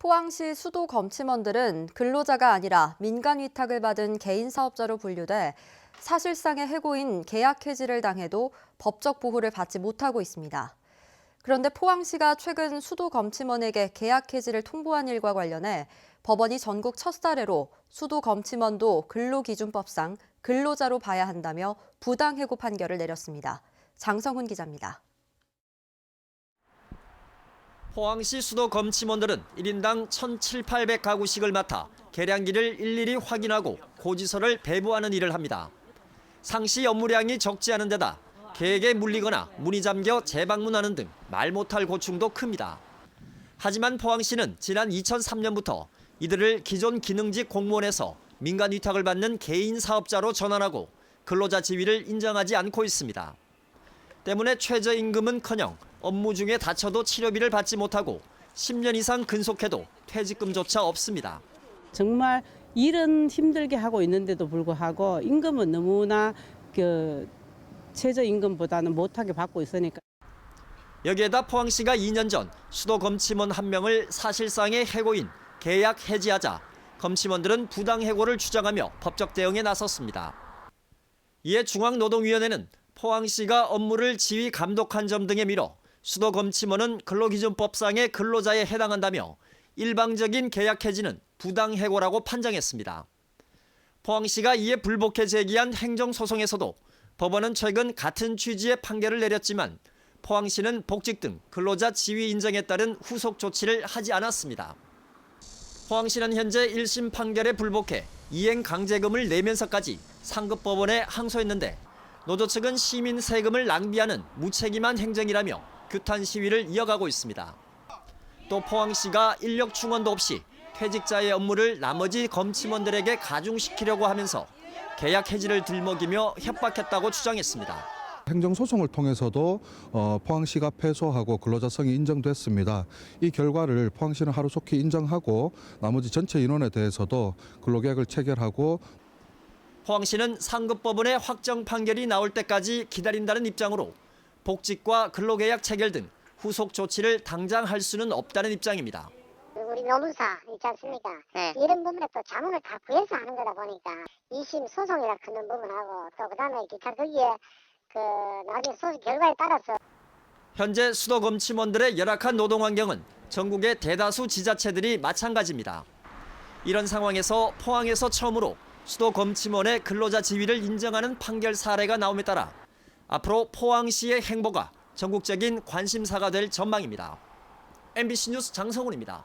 포항시 수도 검침원들은 근로자가 아니라 민간 위탁을 받은 개인 사업자로 분류돼 사실상의 해고인 계약 해지를 당해도 법적 보호를 받지 못하고 있습니다. 그런데 포항시가 최근 수도 검침원에게 계약 해지를 통보한 일과 관련해 법원이 전국 첫 사례로 수도 검침원도 근로기준법상 근로자로 봐야 한다며 부당해고 판결을 내렸습니다. 장성훈 기자입니다. 포항시 수도 검침원들은 1인당 1,700가구씩을 맡아 계량기를 일일이 확인하고 고지서를 배부하는 일을 합니다. 상시 업무량이 적지 않은 데다 계획에 물리거나 문이 잠겨 재방문하는 등 말 못할 고충도 큽니다. 하지만 포항시는 지난 2003년부터 이들을 기존 기능직 공무원에서 민간 위탁을 받는 개인 사업자로 전환하고 근로자 지위를 인정하지 않고 있습니다. 때문에 최저임금은커녕 업무 중에 다쳐도 치료비를 받지 못하고 10년 이상 근속해도 퇴직금조차 없습니다. 정말 일은 힘들게 하고 있는데도 불구하고 임금은 너무나 최저임금보다는 못하게 받고 있으니까. 여기에다 포항시가 2년 전 수도 검침원 한 명을 사실상의 해고인 계약 해지하자 검침원들은 부당해고를 주장하며 법적 대응에 나섰습니다. 이에 중앙노동위원회는 포항시가 업무를 지휘 감독한 점 등에 밀어 수도 검침원은 근로기준법상의 근로자에 해당한다며 일방적인 계약 해지는 부당해고라고 판정했습니다. 포항시가 이에 불복해 제기한 행정소송에서도 법원은 최근 같은 취지의 판결을 내렸지만 포항시는 복직 등 근로자 지위 인정에 따른 후속 조치를 하지 않았습니다. 포항시는 현재 1심 판결에 불복해 이행 강제금을 내면서까지 상급법원에 항소했는데 노조 측은 시민 세금을 낭비하는 무책임한 행정이라며 규탄 시위를 이어가고 있습니다. 또 포항시가 인력 충원도 없이 퇴직자의 업무를 나머지 검침원들에게 가중시키려고 하면서 계약 해지를 들먹이며 협박했다고 주장했습니다. 행정소송을 통해서도 포항시가 패소하고 근로자성이 인정됐습니다. 이 결과를 포항시는 하루속히 인정하고 나머지 전체 인원에 대해서도 근로계약을 체결하고 포항시는 상급법원의 확정 판결이 나올 때까지 기다린다는 입장으로 복직과 근로계약 체결 등 후속 조치를 당장 할 수는 없다는 입장입니다. 우리 노무사 있지 않습니까? 네. 이런 부분에 또 자문을 다 구해서 하는 거다 보니까 2심 소송이라 하는 부분하고 또 그다음에 기타 거기에 나중에 소송 결과에 따라서 현재 수도 검침원들의 열악한 노동 환경은 전국의 대다수 지자체들이 마찬가지입니다. 이런 상황에서 포항에서 처음으로 수도 검침원의 근로자 지위를 인정하는 판결 사례가 나옴에 따라 앞으로 포항시의 행보가 전국적인 관심사가 될 전망입니다. MBC 뉴스 장성훈입니다.